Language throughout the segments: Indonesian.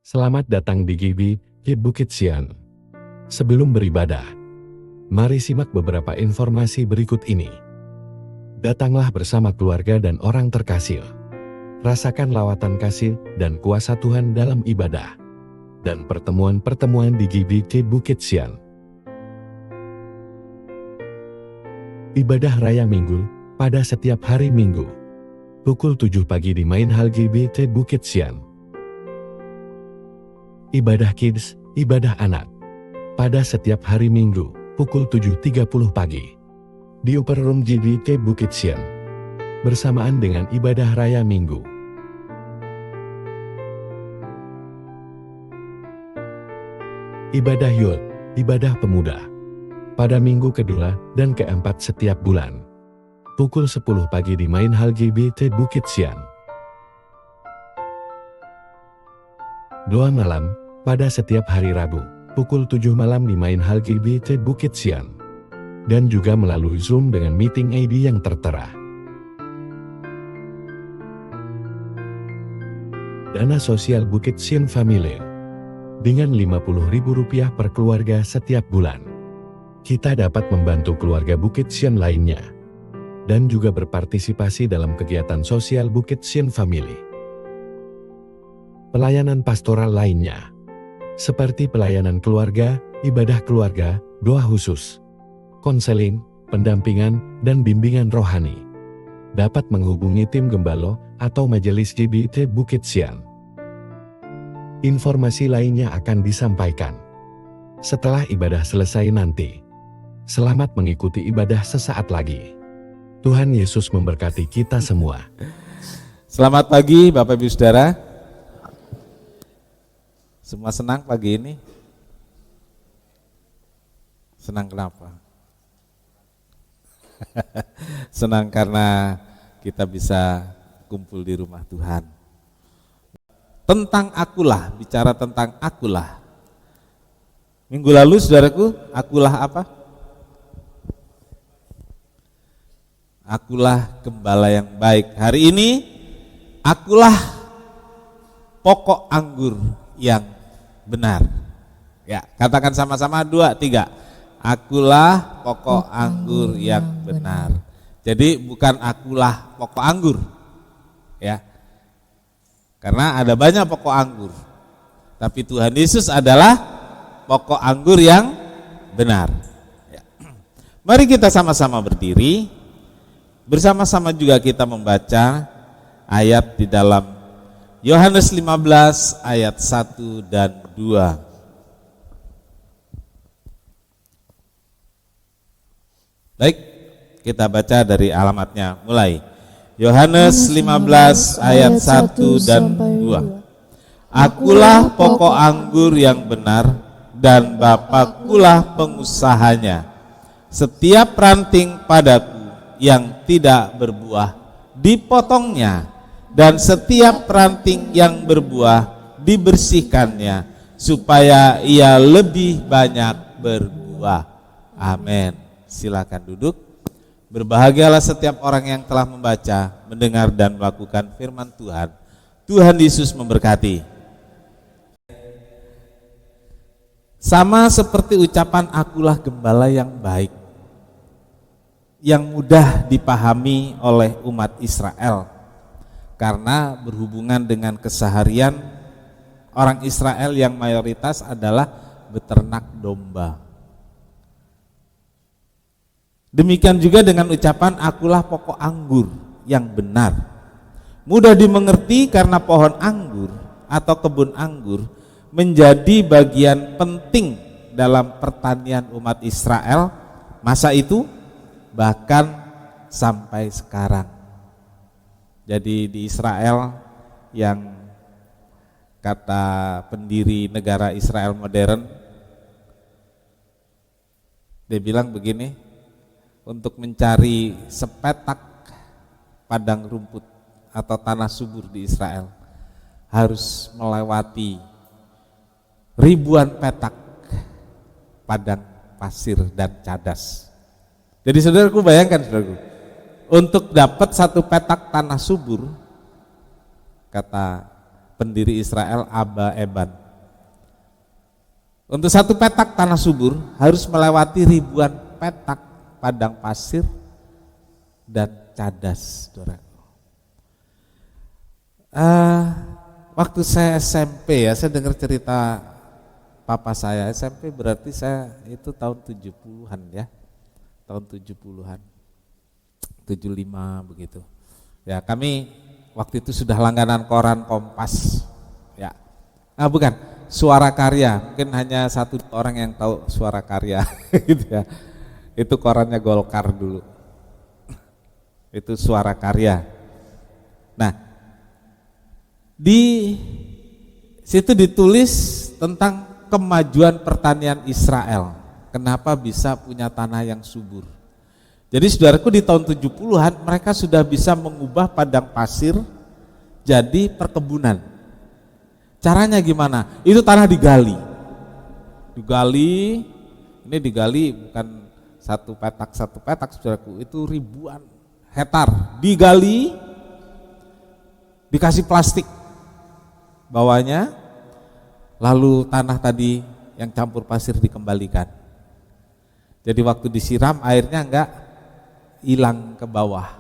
Selamat datang di GBI Bukit Sian. Sebelum beribadah, mari simak beberapa informasi berikut ini. Datanglah bersama keluarga dan orang terkasih. Rasakan lawatan kasih dan kuasa Tuhan dalam ibadah dan pertemuan-pertemuan di GBI Bukit Sian. Ibadah Raya Minggu pada setiap hari Minggu. Pukul 7 pagi di Main Hall GBI Bukit Sian. Ibadah Kids, ibadah anak. Pada setiap hari Minggu, pukul 7.30 pagi. Di Upper Room GBI Bukit Sian. Bersamaan dengan ibadah Raya Minggu. Ibadah Youth, ibadah pemuda. Pada minggu kedua dan keempat setiap bulan. Pukul 10 pagi di Main Hall GBI Bukit Sian. Doa malam, pada setiap hari Rabu, pukul 7 malam di Main Hall GBI Bukit Sian. Dan juga melalui Zoom dengan meeting ID yang tertera. Dana sosial Bukit Sian Family. Dengan Rp50.000 per keluarga setiap bulan. Kita dapat membantu keluarga Bukit Sian lainnya. Dan juga berpartisipasi dalam kegiatan sosial Bukit Sian Family. Pelayanan pastoral lainnya, seperti pelayanan keluarga, ibadah keluarga, doa khusus, konseling, pendampingan, dan bimbingan rohani. Dapat menghubungi tim Gembalo atau Majelis GBI Bukit Sian. Informasi lainnya akan disampaikan setelah ibadah selesai nanti. Selamat mengikuti ibadah sesaat lagi. Tuhan Yesus memberkati kita semua. Selamat pagi Bapak Ibu Saudara. Semua senang pagi ini? Senang kenapa? Senang karena kita bisa kumpul di rumah Tuhan. Tentang akulah, bicara tentang akulah. Minggu lalu saudaraku, akulah apa? Akulah gembala yang baik. Hari ini, akulah pokok anggur yang benar. Ya, katakan sama-sama 2, 3. Akulah pokok anggur yang benar. Jadi bukan akulah pokok anggur. Ya. Karena ada banyak pokok anggur. Tapi Tuhan Yesus adalah pokok anggur yang benar. Ya. Mari kita sama-sama berdiri. Bersama-sama juga kita membaca ayat di dalam Yohanes 15 ayat 1 dan 2. Baik, kita baca dari alamatnya mulai. Yohanes 15 ayat 1 dan 2. Akulah pokok anggur yang benar dan Bapakulah pengusahanya. Setiap ranting padaku yang tidak berbuah dipotongnya. Dan setiap ranting yang berbuah dibersihkannya supaya ia lebih banyak berbuah. Amin. Silakan duduk. Berbahagialah setiap orang yang telah membaca, mendengar dan melakukan firman Tuhan. Tuhan Yesus memberkati. Sama seperti ucapan akulah gembala yang baik, yang mudah dipahami oleh umat Israel. Karena berhubungan dengan keseharian orang Israel yang mayoritas adalah beternak domba. Demikian juga dengan ucapan akulah pokok anggur yang benar. Mudah dimengerti karena pohon anggur atau kebun anggur menjadi bagian penting dalam pertanian umat Israel masa itu bahkan sampai sekarang. Jadi di Israel yang kata pendiri negara Israel modern, dia bilang begini, untuk mencari sepetak padang rumput atau tanah subur di Israel harus melewati ribuan petak padang pasir dan cadas. Jadi saudaraku bayangkan saudaraku, untuk dapat satu petak tanah subur, kata pendiri Israel Abba Eban. Untuk satu petak tanah subur harus melewati ribuan petak padang pasir dan cadas, saudara. Waktu saya SMP ya, saya dengar cerita papa saya. SMP berarti saya itu tahun 70-an ya. Tahun 70-an. 75 begitu. Ya, kami waktu itu sudah langganan koran Kompas. Ya. Bukan, Suara Karya. Mungkin hanya satu orang yang tahu Suara Karya gitu ya. Itu korannya Golkar dulu. Itu Suara Karya. Nah, di situ ditulis tentang kemajuan pertanian Israel. Kenapa bisa punya tanah yang subur. Jadi saudaraku, di tahun 70-an mereka sudah bisa mengubah padang pasir jadi perkebunan. Caranya gimana? Itu tanah digali. Ini digali bukan satu petak saudaraku, itu ribuan hektar. Digali, dikasih plastik bawahnya, lalu tanah tadi yang campur pasir dikembalikan. Jadi waktu disiram airnya enggak hilang ke bawah.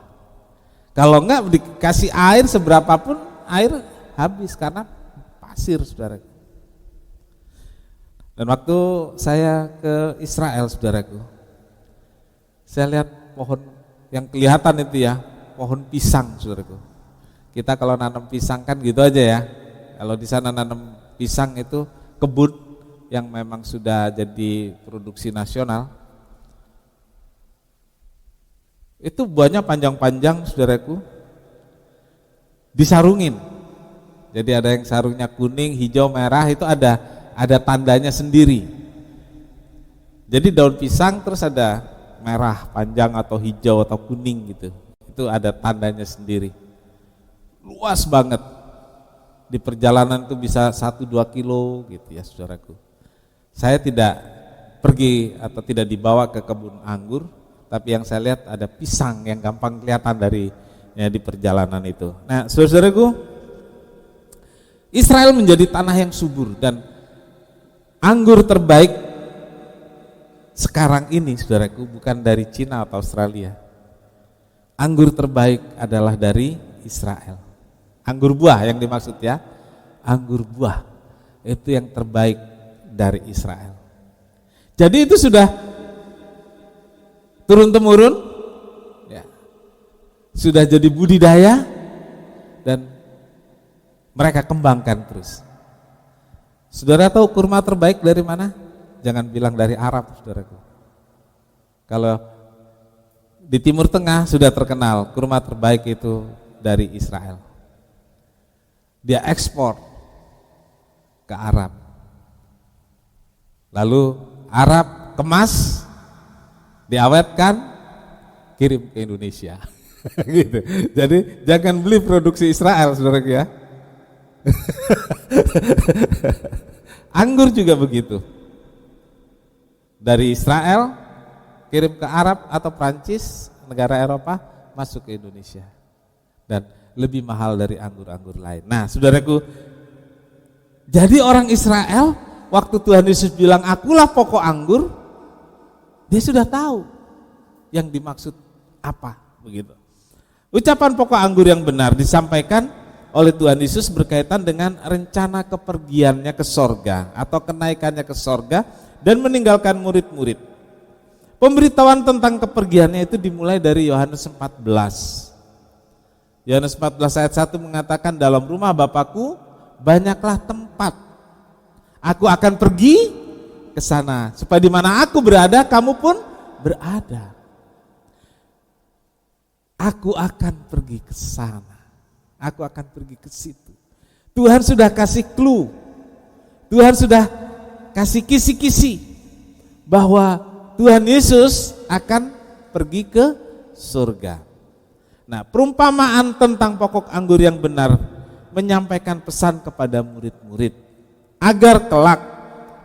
Kalau enggak dikasih air seberapapun, air habis karena pasir, saudaraku. Dan waktu saya ke Israel, saudaraku, saya lihat pohon yang kelihatan itu ya, pohon pisang, saudaraku. Kita kalau nanam pisang kan gitu aja ya. Kalau di sana nanam pisang itu kebun yang memang sudah jadi produksi nasional. Itu buahnya panjang-panjang, saudaraku. Disarungin. Jadi ada yang sarungnya kuning, hijau, merah, itu ada tandanya sendiri. Jadi daun pisang terus ada merah, panjang atau hijau atau kuning gitu. Itu ada tandanya sendiri. Luas banget. Di perjalanan itu bisa 1-2 kilo gitu ya, saudaraku. Saya tidak pergi atau tidak dibawa ke kebun anggur, tapi yang saya lihat ada pisang yang gampang kelihatan dari ya, di perjalanan itu. Nah, saudaraku, Israel menjadi tanah yang subur dan anggur terbaik sekarang ini, saudaraku, bukan dari Cina atau Australia. Anggur terbaik adalah dari Israel. Anggur buah yang dimaksud ya, anggur buah itu yang terbaik dari Israel. Jadi itu sudah turun-temurun, ya, sudah jadi budidaya dan mereka kembangkan terus. Saudara tahu kurma terbaik dari mana? Jangan bilang dari Arab, saudaraku. Kalau di Timur Tengah sudah terkenal kurma terbaik itu dari Israel. Dia ekspor ke Arab. Lalu Arab kemas, diawetkan, kirim ke Indonesia. Gitu. Jadi jangan beli produksi Israel, saudaraku ya. Anggur juga begitu. Dari Israel kirim ke Arab atau Prancis, negara Eropa, masuk ke Indonesia. Dan lebih mahal dari anggur-anggur lain. Nah, saudaraku, jadi orang Israel waktu Tuhan Yesus bilang akulah pokok anggur, dia sudah tahu yang dimaksud apa, begitu. Ucapan pokok anggur yang benar disampaikan oleh Tuhan Yesus berkaitan dengan rencana kepergiannya ke sorga atau kenaikannya ke sorga dan meninggalkan murid-murid. Pemberitahuan tentang kepergiannya itu dimulai dari Yohanes 14. Yohanes 14 ayat 1 mengatakan, dalam rumah Bapakku banyaklah tempat. Aku akan pergi ke sana supaya di mana aku berada kamu pun berada. Aku akan pergi ke sana. Aku akan pergi ke situ. Tuhan sudah kasih clue. Tuhan sudah kasih kisi-kisi bahwa Tuhan Yesus akan pergi ke surga. Nah, perumpamaan tentang pokok anggur yang benar menyampaikan pesan kepada murid-murid agar kelak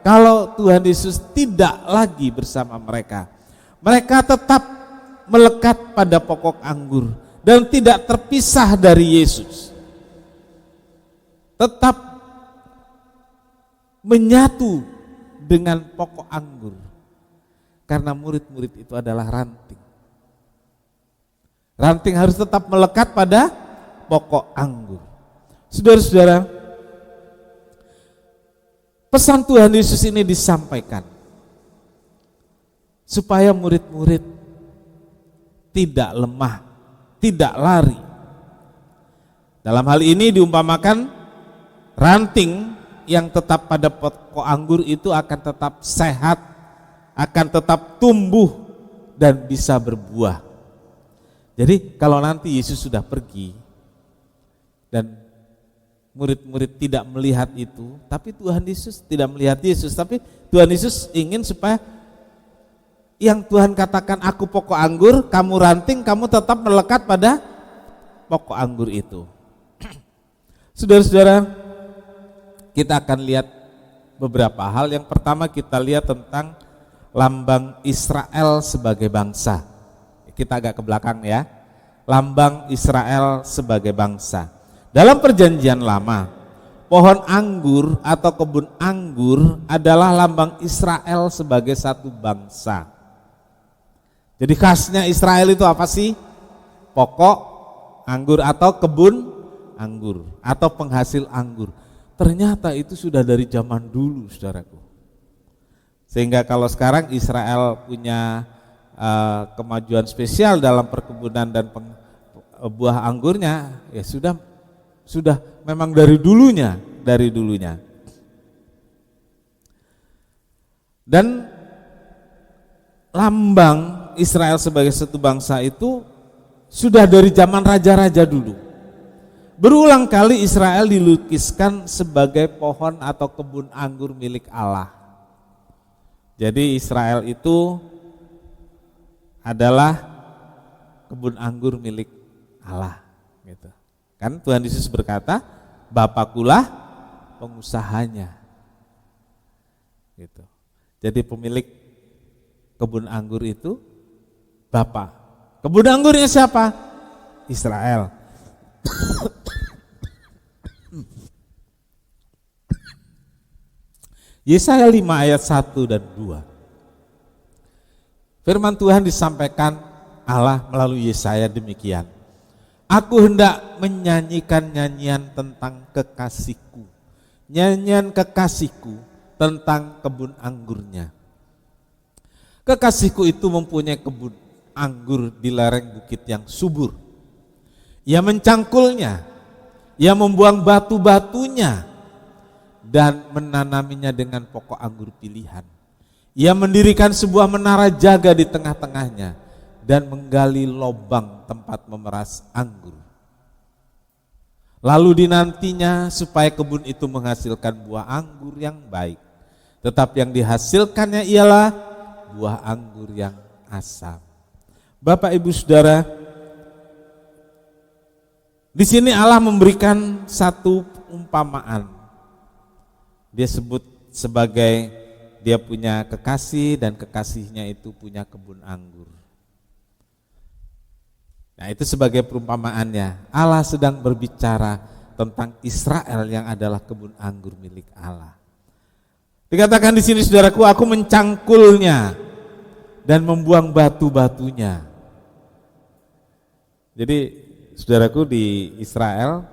kalau Tuhan Yesus tidak lagi bersama mereka, mereka tetap melekat pada pokok anggur dan tidak terpisah dari Yesus. tetap menyatu dengan pokok anggur. Karena murid-murid itu adalah ranting. Ranting harus tetap melekat pada pokok anggur. Saudara-saudara, pesan Tuhan Yesus ini disampaikan supaya murid-murid tidak lemah, tidak lari. Dalam hal ini diumpamakan ranting yang tetap pada pokok anggur itu akan tetap sehat, akan tetap tumbuh dan bisa berbuah. Jadi kalau nanti Yesus sudah pergi dan murid-murid tidak melihat itu, tapi Tuhan Yesus tidak melihat Yesus, tapi Tuhan Yesus ingin supaya yang Tuhan katakan, aku pokok anggur, kamu ranting, kamu tetap melekat pada pokok anggur itu. Saudara-saudara, kita akan lihat beberapa hal. Yang pertama kita lihat tentang lambang Israel sebagai bangsa. Kita agak ke belakang ya. Lambang Israel sebagai bangsa. Dalam perjanjian lama, pohon anggur atau kebun anggur adalah lambang Israel sebagai satu bangsa. Jadi khasnya Israel itu apa sih? Pokok anggur atau kebun anggur atau penghasil anggur. Ternyata itu sudah dari zaman dulu, saudaraku. Sehingga kalau sekarang Israel punya kemajuan spesial dalam perkebunan dan buah anggurnya, ya sudah memang dari dulunya. Dan lambang Israel sebagai satu bangsa itu sudah dari zaman raja-raja dulu. Berulang kali Israel dilukiskan sebagai pohon atau kebun anggur milik Allah. Jadi Israel itu adalah kebun anggur milik Allah, gitu. Kan Tuhan Yesus berkata, Bapakulah pengusahanya, gitu. Jadi pemilik kebun anggur itu Bapa. Kebun anggurnya siapa? Israel. Yesaya 5 ayat 1 dan 2. Firman Tuhan disampaikan Allah melalui Yesaya demikian. Aku hendak menyanyikan nyanyian tentang kekasihku. Nyanyian kekasihku tentang kebun anggurnya. Kekasihku itu mempunyai kebun anggur di lereng bukit yang subur. Ia mencangkulnya, ia membuang batu-batunya dan menanaminya dengan pokok anggur pilihan. Ia mendirikan sebuah menara jaga di tengah-tengahnya dan menggali lubang tempat memeras anggur. Lalu dinantinya supaya kebun itu menghasilkan buah anggur yang baik. Tetapi yang dihasilkannya ialah buah anggur yang asam. Bapak Ibu Saudara, di sini Allah memberikan satu umpamaan. Dia sebut sebagai dia punya kekasih dan kekasihnya itu punya kebun anggur. Nah, itu sebagai perumpamaannya. Allah sedang berbicara tentang Israel yang adalah kebun anggur milik Allah. Dikatakan di sini, saudaraku, aku mencangkulnya dan membuang batu-batunya. Jadi, saudaraku, di Israel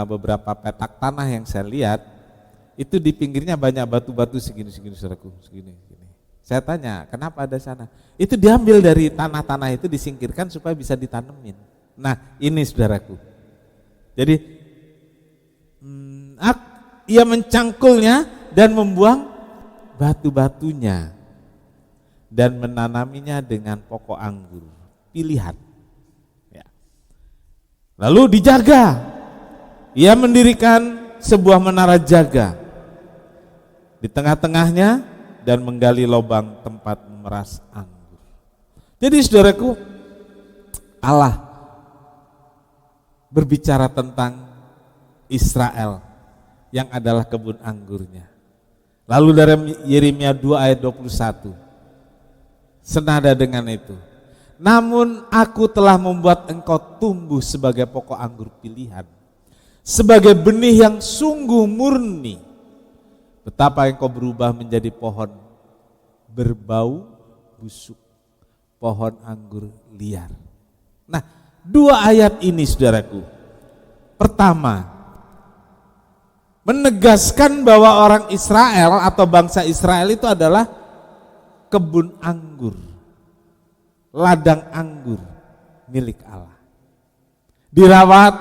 beberapa petak tanah yang saya lihat itu di pinggirnya banyak batu-batu segini saudaraku, segini. Saya tanya, kenapa ada sana? Itu diambil dari tanah-tanah itu, disingkirkan supaya bisa ditanemin. Nah, ini saudaraku. Jadi ia mencangkulnya dan membuang batu-batunya dan menanaminya dengan pokok anggur pilihan. Ya. Lalu dijaga. Ia mendirikan sebuah menara jaga di tengah-tengahnya dan menggali lubang tempat memeras anggur. Jadi saudaraku, Allah berbicara tentang Israel yang adalah kebun anggurnya. Lalu dari Yeremia 2 ayat 21, senada dengan itu, namun aku telah membuat engkau tumbuh sebagai pokok anggur pilihan, sebagai benih yang sungguh murni. Betapa engkau berubah menjadi pohon berbau busuk, pohon anggur liar. Nah, dua ayat ini saudaraku, pertama menegaskan bahwa orang Israel atau bangsa Israel itu adalah kebun anggur, ladang anggur milik Allah. Dirawat,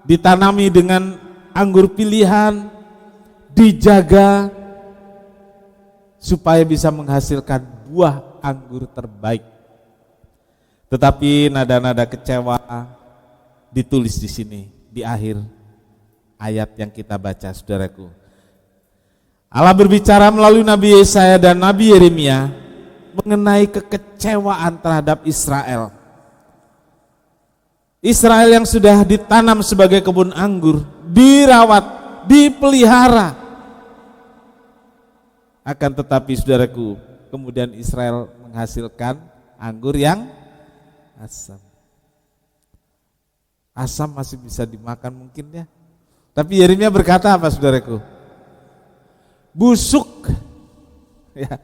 ditanami dengan anggur pilihan, dijaga supaya bisa menghasilkan buah anggur terbaik. Tetapi nada-nada kecewa ditulis di sini di akhir ayat yang kita baca, saudaraku. Allah berbicara melalui Nabi Yesaya dan Nabi Yeremia mengenai kekecewaan terhadap Israel. Israel yang sudah ditanam sebagai kebun anggur, dirawat, dipelihara. Akan tetapi saudaraku, kemudian Israel menghasilkan anggur yang asam. Asam masih bisa dimakan mungkin ya. Tapi Yeremia berkata apa saudaraku? Busuk. Ya.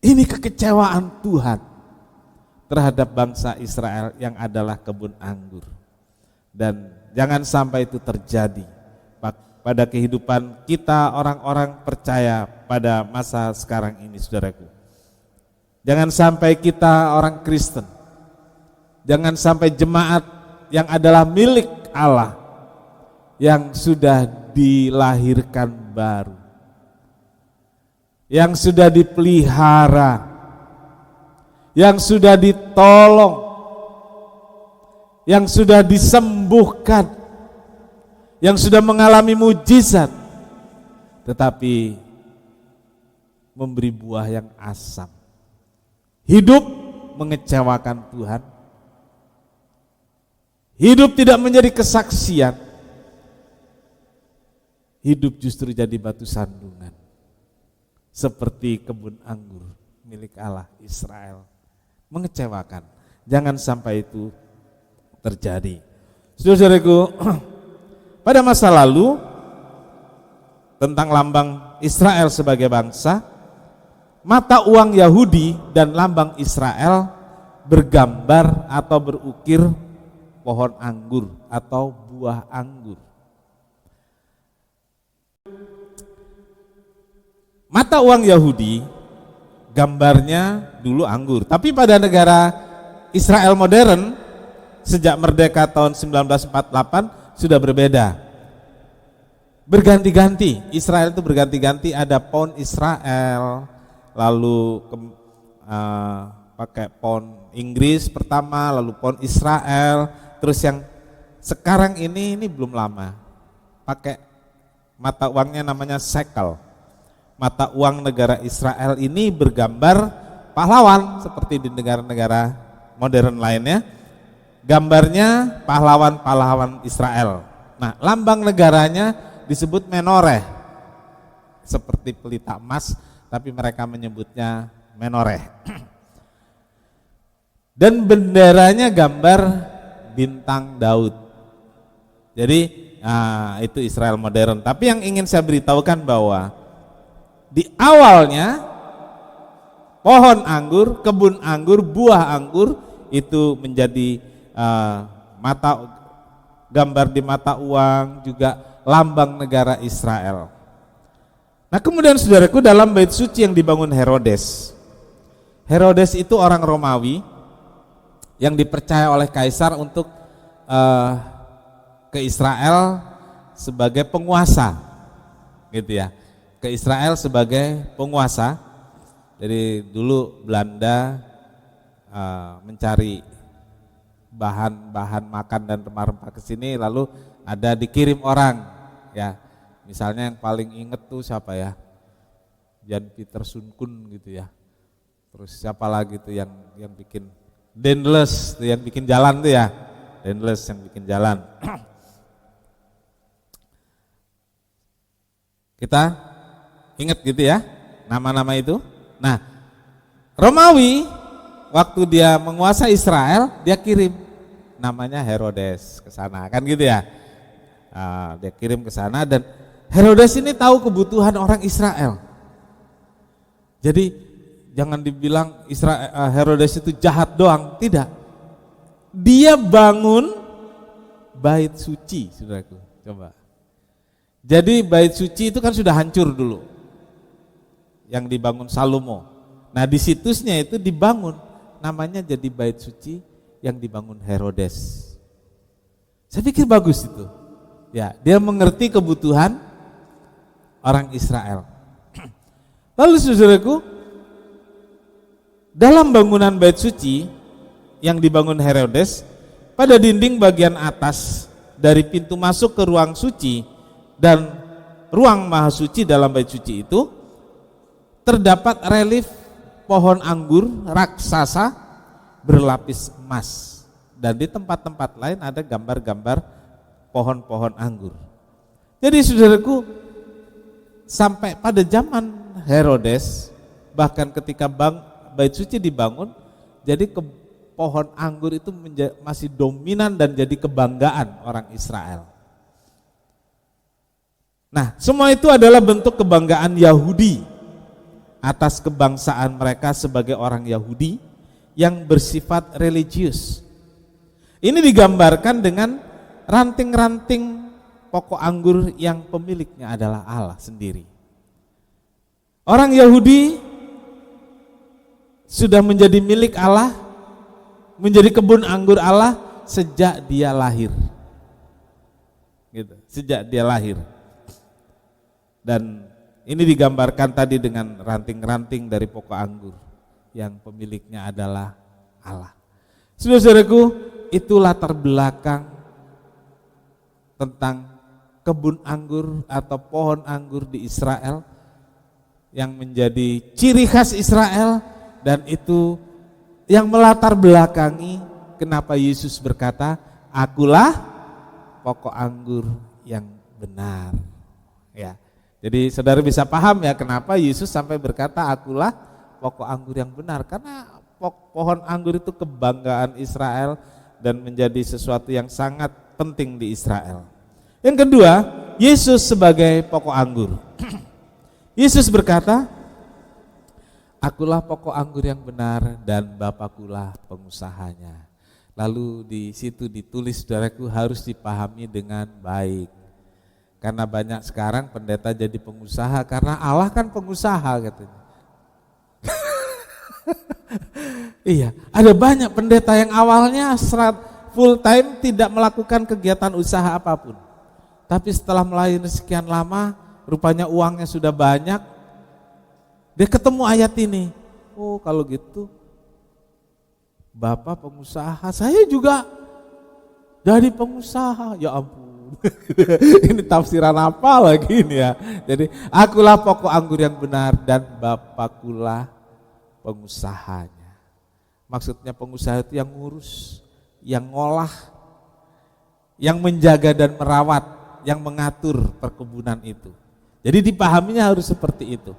Ini kekecewaan Tuhan terhadap bangsa Israel yang adalah kebun anggur. Dan jangan sampai itu terjadi pada kehidupan kita orang-orang percaya pada masa sekarang ini saudaraku. Jangan sampai kita orang Kristen, jangan sampai jemaat yang adalah milik Allah, yang sudah dilahirkan baru, yang sudah dipelihara, yang sudah ditolong, yang sudah disembuhkan, yang sudah mengalami mujizat, tetapi memberi buah yang asam. Hidup mengecewakan Tuhan, hidup tidak menjadi kesaksian, hidup justru jadi batu sandungan, seperti kebun anggur milik Allah Israel. Mengecewakan, jangan sampai itu terjadi. Saudara-saudaraku, pada masa lalu tentang lambang Israel sebagai bangsa, mata uang Yahudi dan lambang Israel bergambar atau berukir pohon anggur atau buah anggur. Mata uang Yahudi gambarnya dulu anggur, tapi pada negara Israel modern sejak merdeka tahun 1948 sudah berbeda. Berganti-ganti, Israel itu berganti-ganti, ada pound Israel, lalu pakai pound Inggris pertama, lalu pound Israel, terus yang sekarang ini belum lama pakai mata uangnya namanya shekel. Mata uang negara Israel ini bergambar pahlawan seperti di negara-negara modern lainnya. Gambarnya pahlawan-pahlawan Israel. Nah, lambang negaranya disebut menoreh, seperti pelita emas, tapi mereka menyebutnya menoreh. Dan benderanya gambar bintang Daud. Jadi itu Israel modern. Tapi yang ingin saya beritahukan bahwa di awalnya pohon anggur, kebun anggur, buah anggur itu menjadi gambar di mata uang, juga lambang negara Israel. Nah, kemudian saudaraku, dalam bait suci yang dibangun Herodes. Herodes itu orang Romawi yang dipercaya oleh kaisar untuk ke Israel sebagai penguasa, gitu ya. Ke Israel sebagai penguasa. Jadi dulu Belanda mencari bahan-bahan makan dan rempah-rempah ke sini, lalu ada dikirim orang, ya. Misalnya yang paling inget tuh siapa ya? Jan Pieter Soenkoen gitu ya. Terus siapa lagi tuh yang bikin Daendels tuh, yang bikin jalan tuh ya. Daendels yang bikin jalan. Kita ingat gitu ya nama-nama itu. Nah, Romawi waktu dia menguasai Israel, dia kirim namanya Herodes ke sana, kan gitu ya. Dia kirim ke sana dan Herodes ini tahu kebutuhan orang Israel. Jadi jangan dibilang Herodes itu jahat doang, tidak. Dia bangun bait suci, saudaraku. Coba. Jadi bait suci itu kan sudah hancur dulu, yang dibangun Salomo. Nah di situsnya itu dibangun, namanya jadi bait suci yang dibangun Herodes. Saya pikir bagus itu. Ya, dia mengerti kebutuhan orang Israel. Lalu saudaraku, dalam bangunan bait suci yang dibangun Herodes, pada dinding bagian atas dari pintu masuk ke ruang suci dan ruang maha suci dalam bait suci itu terdapat relief pohon anggur raksasa berlapis emas, dan di tempat-tempat lain ada gambar-gambar pohon-pohon anggur. Jadi saudaraku, sampai pada zaman Herodes, bahkan ketika bait suci dibangun, jadi pohon anggur itu masih dominan dan jadi kebanggaan orang Israel. Nah, semua itu adalah bentuk kebanggaan Yahudi atas kebangsaan mereka sebagai orang Yahudi yang bersifat religius. Ini digambarkan dengan ranting-ranting pokok anggur yang pemiliknya adalah Allah sendiri. Orang Yahudi sudah menjadi milik Allah, menjadi kebun anggur Allah sejak dia lahir. Gitu, sejak dia lahir. Dan ini digambarkan tadi dengan ranting-ranting dari pokok anggur yang pemiliknya adalah Allah. Saudara-saudaraku, itu latar belakang tentang kebun anggur atau pohon anggur di Israel yang menjadi ciri khas Israel, dan itu yang melatar belakangi kenapa Yesus berkata, "Akulah pokok anggur yang benar." Ya. Jadi saudara bisa paham ya kenapa Yesus sampai berkata, "Akulah pokok anggur yang benar", karena pohon anggur itu kebanggaan Israel dan menjadi sesuatu yang sangat penting di Israel. Yang kedua, Yesus sebagai pokok anggur. Yesus berkata, "Akulah pokok anggur yang benar dan Bapakulah pengusahanya." Lalu di situ ditulis, saudaraku, harus dipahami dengan baik. Karena banyak sekarang pendeta jadi pengusaha karena Allah kan pengusaha katanya. Iya, ada banyak pendeta yang awalnya full time tidak melakukan kegiatan usaha apapun. Tapi setelah melayani sekian lama, rupanya uangnya sudah banyak. Dia ketemu ayat ini. Oh, kalau gitu Bapak pengusaha, saya juga jadi pengusaha. Ya ampun. Ini tafsiran apa lagi ini ya. Jadi, akulah pokok anggur yang benar dan Bapakulah pengusahanya. Maksudnya pengusaha itu yang ngurus, yang ngolah, yang menjaga dan merawat, yang mengatur perkebunan itu. Jadi dipahaminya harus seperti itu.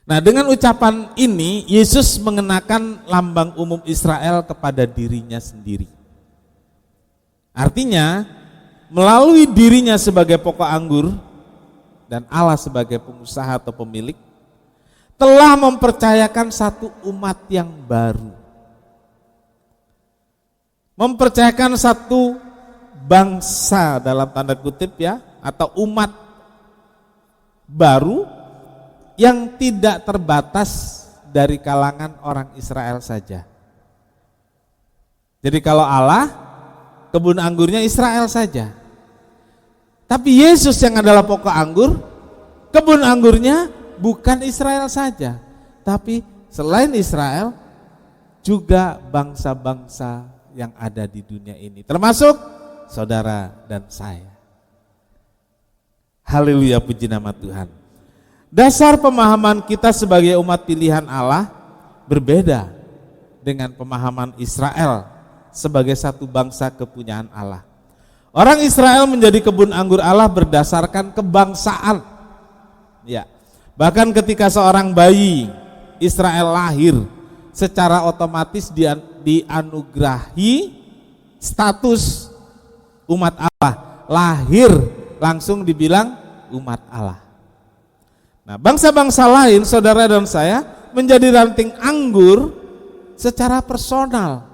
Nah, dengan ucapan ini Yesus mengenakan lambang umum Israel kepada dirinya sendiri. Artinya melalui dirinya sebagai pokok anggur dan Allah sebagai pengusaha atau pemilik telah mempercayakan satu umat yang baru, mempercayakan satu bangsa dalam tanda kutip ya, atau umat baru yang tidak terbatas dari kalangan orang Israel saja. Jadi kalau Allah, kebun anggurnya Israel saja. Tapi Yesus yang adalah pokok anggur, kebun anggurnya bukan Israel saja, tapi selain Israel juga bangsa-bangsa yang ada di dunia ini, termasuk saudara dan saya. Haleluya, puji nama Tuhan. Dasar pemahaman kita sebagai umat pilihan Allah berbeda dengan pemahaman Israel sebagai satu bangsa kepunyaan Allah. Orang Israel menjadi kebun anggur Allah berdasarkan kebangsaan. Ya. Bahkan ketika seorang bayi Israel lahir, secara otomatis dianugerahi status umat Allah, lahir langsung dibilang umat Allah. Nah, bangsa-bangsa lain, saudara dan saya, menjadi ranting anggur secara personal,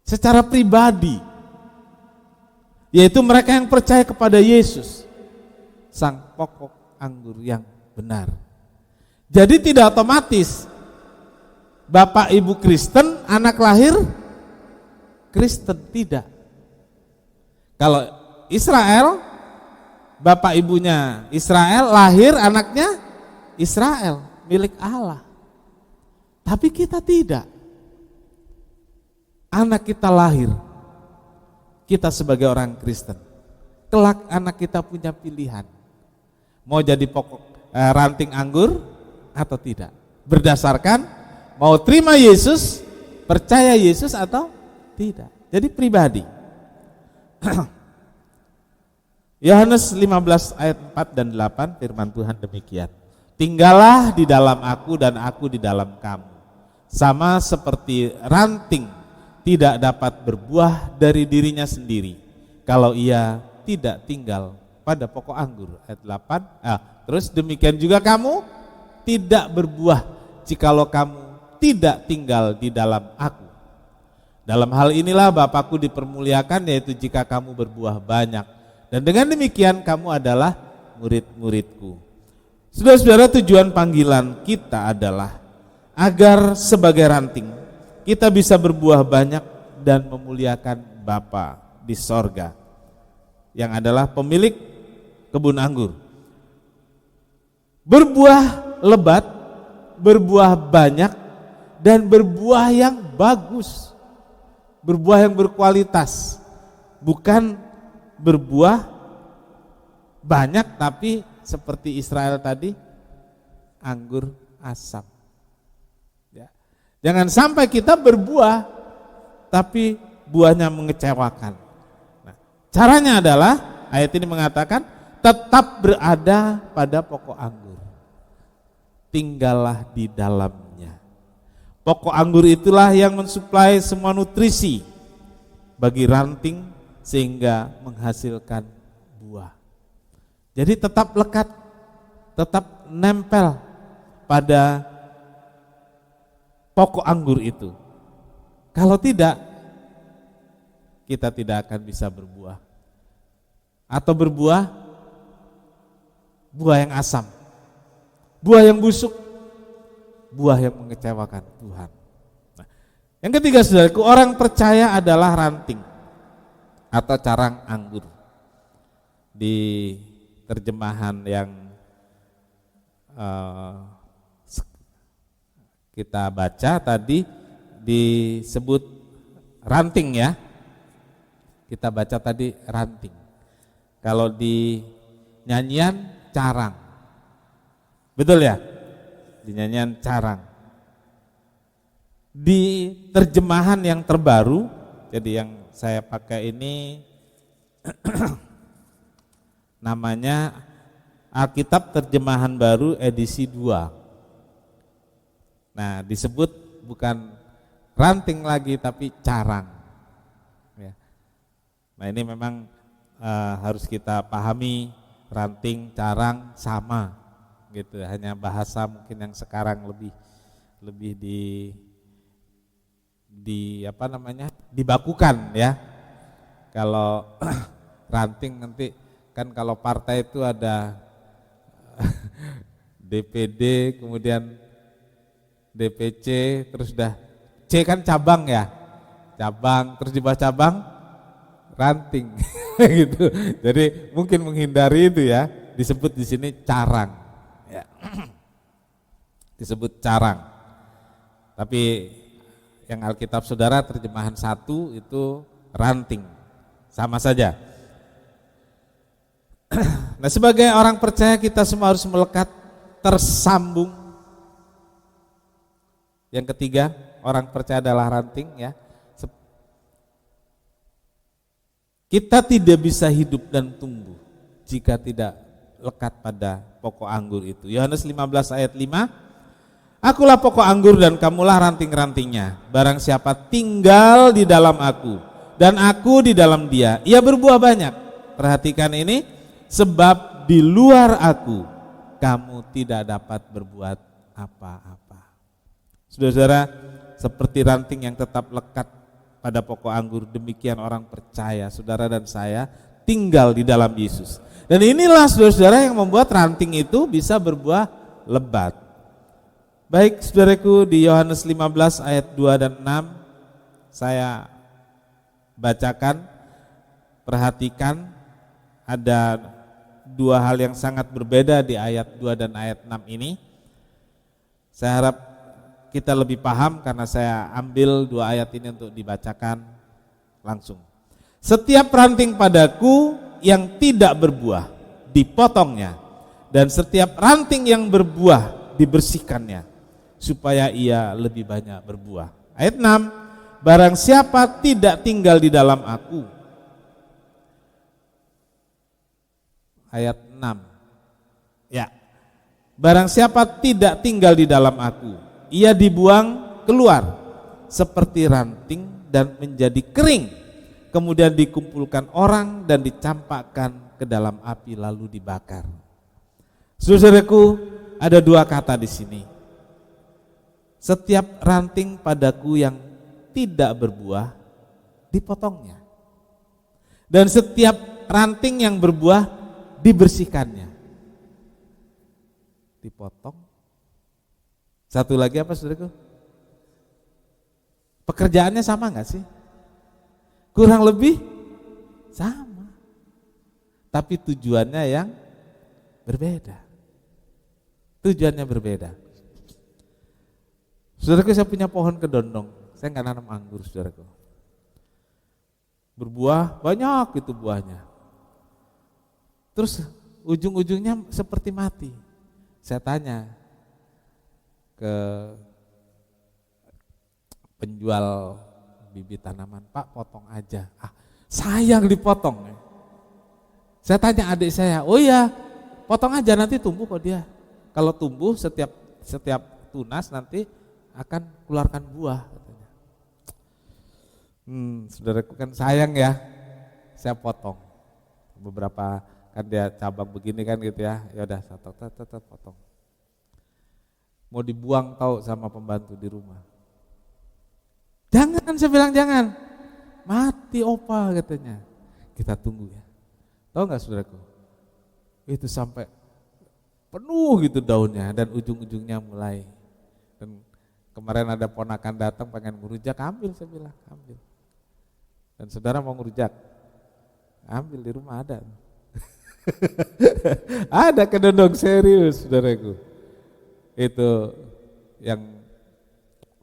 secara pribadi, yaitu mereka yang percaya kepada Yesus, sang pokok anggur yang benar. Jadi tidak otomatis Bapak Ibu Kristen, anak lahir Kristen, tidak. Kalau Israel, bapak ibunya Israel, lahir anaknya Israel, milik Allah. Tapi kita tidak. Anak kita lahir, kita sebagai orang Kristen, kelak anak kita punya pilihan, mau jadi pokok ranting anggur atau tidak, berdasarkan mau terima Yesus, percaya Yesus atau tidak. Jadi pribadi. Yohanes 15 ayat 4 dan 8, firman Tuhan demikian. Tinggallah di dalam aku dan aku di dalam kamu. Sama seperti ranting tidak dapat berbuah dari dirinya sendiri kalau ia tidak tinggal pada pokok anggur. Ayat 8. Terus demikian juga kamu tidak berbuah jikalau kamu tidak tinggal di dalam aku. Dalam hal inilah Bapakku dipermuliakan, yaitu jika kamu berbuah banyak, dan dengan demikian kamu adalah murid-muridku. Saudara-saudara, tujuan panggilan kita adalah agar sebagai ranting kita bisa berbuah banyak dan memuliakan Bapa di sorga, yang adalah pemilik kebun anggur. Berbuah lebat, berbuah banyak, dan berbuah yang bagus, berbuah yang berkualitas, bukan berbuah banyak tapi seperti Israel tadi, anggur asam. Ya. Jangan sampai kita berbuah tapi buahnya mengecewakan. Nah, caranya adalah ayat ini mengatakan tetap berada pada pokok anggur, tinggallah di dalamnya. Pokok anggur itulah yang mensuplai semua nutrisi bagi ranting sehingga menghasilkan buah. Jadi tetap lekat, tetap nempel pada pokok anggur itu. Kalau tidak, kita tidak akan bisa berbuah. Atau berbuah yang asam, buah yang busuk, buah yang mengecewakan Tuhan. Nah, yang ketiga, saudaraku, orang percaya adalah ranting atau carang anggur. Di terjemahan yang kita baca tadi disebut ranting ya. Kita baca tadi ranting. Kalau di nyanyian carang. Betul ya? Di nyanyian carang. Di terjemahan yang terbaru, jadi yang saya pakai ini namanya Alkitab Terjemahan Baru edisi 2. Nah, disebut bukan ranting lagi tapi carang. Ya. Nah, ini memang harus kita pahami, ranting, carang sama gitu. Hanya bahasa mungkin yang sekarang lebih dibakukan ya. Kalau ranting nanti kan kalau partai itu ada DPD, kemudian DPC, terus udah C kan cabang ya, cabang, terus di bawah cabang ranting gitu. Jadi mungkin menghindari itu ya, disebut di sini carang ya. Disebut carang. Tapi yang Alkitab saudara terjemahan 1 itu ranting, sama saja. Nah, sebagai orang percaya kita semua harus melekat, tersambung. Yang ketiga, orang percaya adalah ranting ya. Kita tidak bisa hidup dan tumbuh jika tidak lekat pada pokok anggur itu. Yohanes 15 ayat 5, Akulah pokok anggur dan kamulah ranting-rantingnya. Barang siapa tinggal di dalam aku dan aku di dalam dia, ia berbuah banyak. Perhatikan ini, sebab di luar aku kamu tidak dapat berbuat apa-apa. Saudara-saudara, seperti ranting yang tetap lekat pada pokok anggur, demikian orang percaya, saudara dan saya, tinggal di dalam Yesus. Dan inilah saudara-saudara yang membuat ranting itu bisa berbuah lebat. Baik saudaraku, di Yohanes 15 ayat 2 dan 6 saya bacakan, perhatikan ada dua hal yang sangat berbeda di ayat 2 dan ayat 6 ini. Saya harap kita lebih paham karena saya ambil dua ayat ini untuk dibacakan langsung. Setiap ranting padaku yang tidak berbuah dipotongnya, dan setiap ranting yang berbuah dibersihkannya, supaya ia lebih banyak berbuah. Ayat 6, barang siapa tidak tinggal di dalam aku. Ayat 6. Ya. Barang siapa tidak tinggal di dalam aku, ia dibuang keluar seperti ranting dan menjadi kering, kemudian dikumpulkan orang dan dicampakkan ke dalam api lalu dibakar. Saudaraku, ada dua kata di sini. Setiap ranting padaku yang tidak berbuah dipotongnya, dan setiap ranting yang berbuah dibersihkannya. Dipotong. Satu lagi apa saudaraku? Pekerjaannya sama enggak sih? Kurang lebih sama, tapi tujuannya yang berbeda. Tujuannya berbeda. Saudaraku, saya punya pohon kedondong. Saya enggak nanam anggur, saudaraku. Berbuah banyak itu buahnya. Terus ujung-ujungnya seperti mati. Saya tanya ke penjual bibit tanaman, Pak, potong aja. Ah, sayang dipotong. Saya tanya adik saya, oh iya, potong aja nanti tumbuh kok dia. Kalau tumbuh setiap tunas nanti akan keluarkan buah. Katanya. Saudaraku, kan sayang ya, saya potong. Beberapa kan dia cabang begini kan gitu ya, ya udah saya potong. Mau dibuang tahu sama pembantu di rumah. Jangan, saya bilang jangan. Mati opa katanya. Kita tunggu ya. Tahu nggak saudaraku? Itu sampai penuh gitu daunnya dan ujung-ujungnya mulai. Dan kemarin ada ponakan datang pengen ngerujak, ambil, saya bilang, ambil. Dan saudara mau ngerujak? Ambil, di rumah ada. Ada kedondong serius, saudaraku. Itu yang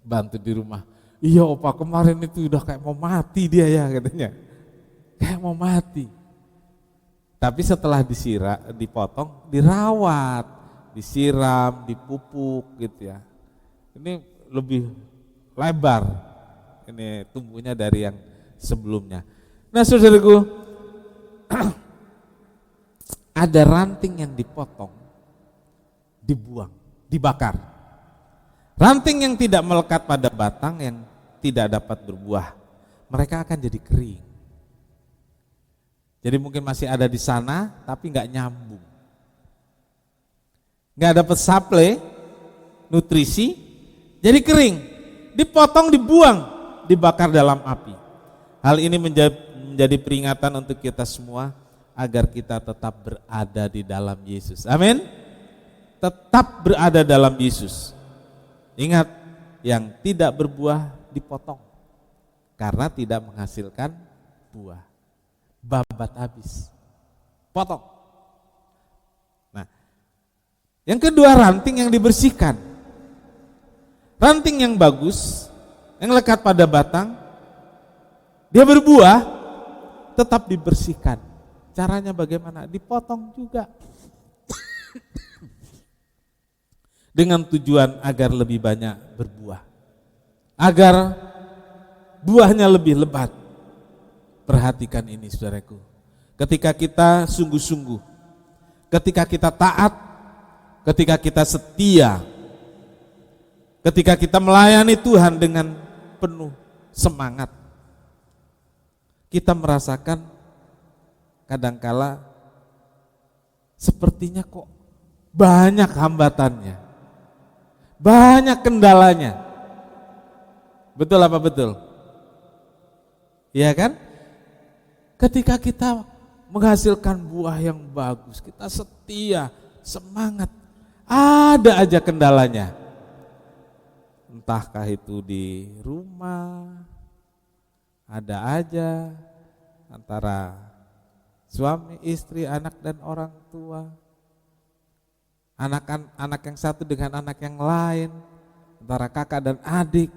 bantu di rumah. Iya opa, kemarin itu udah kayak mau mati dia ya katanya. Kayak mau mati. Tapi setelah dipotong, dirawat, disiram, dipupuk gitu ya. Ini lebih lebar ini tumbuhnya dari yang sebelumnya. Nah saudaraku, ada ranting yang dipotong, dibuang, dibakar. Ranting yang tidak melekat pada batang yang tidak dapat berbuah, mereka akan jadi kering. Jadi mungkin masih ada di sana tapi nggak nyambung, nggak dapat suplai nutrisi, jadi kering, dipotong, dibuang, dibakar dalam api. Hal ini menjadi peringatan untuk kita semua agar kita tetap berada di dalam Yesus. Amin. Tetap berada dalam Yesus. Ingat, yang tidak berbuah dipotong karena tidak menghasilkan buah. Babat habis. Potong. Nah, yang kedua, ranting yang dibersihkan. Ranting yang bagus, yang lekat pada batang, dia berbuah, tetap dibersihkan. Caranya bagaimana? Dipotong juga. Dengan tujuan agar lebih banyak berbuah. Agar buahnya lebih lebat. Perhatikan ini saudaraku. Ketika kita sungguh-sungguh, ketika kita taat, ketika kita setia, Ketika kita melayani Tuhan dengan penuh semangat, kita merasakan kadangkala sepertinya kok banyak hambatannya, banyak kendalanya. Betul apa betul? Iya kan? Ketika kita menghasilkan buah yang bagus, kita setia, semangat, ada aja kendalanya. Entahkah itu di rumah, ada aja antara suami, istri, anak dan orang tua. Anak yang satu dengan anak yang lain, antara kakak dan adik.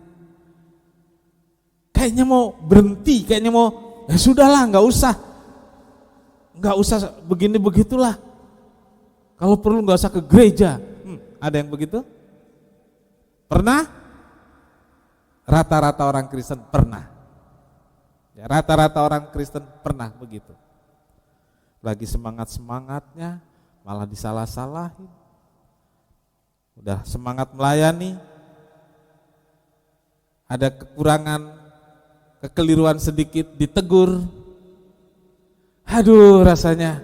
Kayaknya mau berhenti, kayaknya mau ya sudahlah, nggak usah begini begitulah. Kalau perlu nggak usah ke gereja. Ada yang begitu? Pernah? Rata-rata orang Kristen pernah. Ya, rata-rata orang Kristen pernah begitu. Lagi semangat-semangatnya malah disalah-salahin. Udah semangat melayani, ada kekurangan, kekeliruan sedikit ditegur. Aduh, rasanya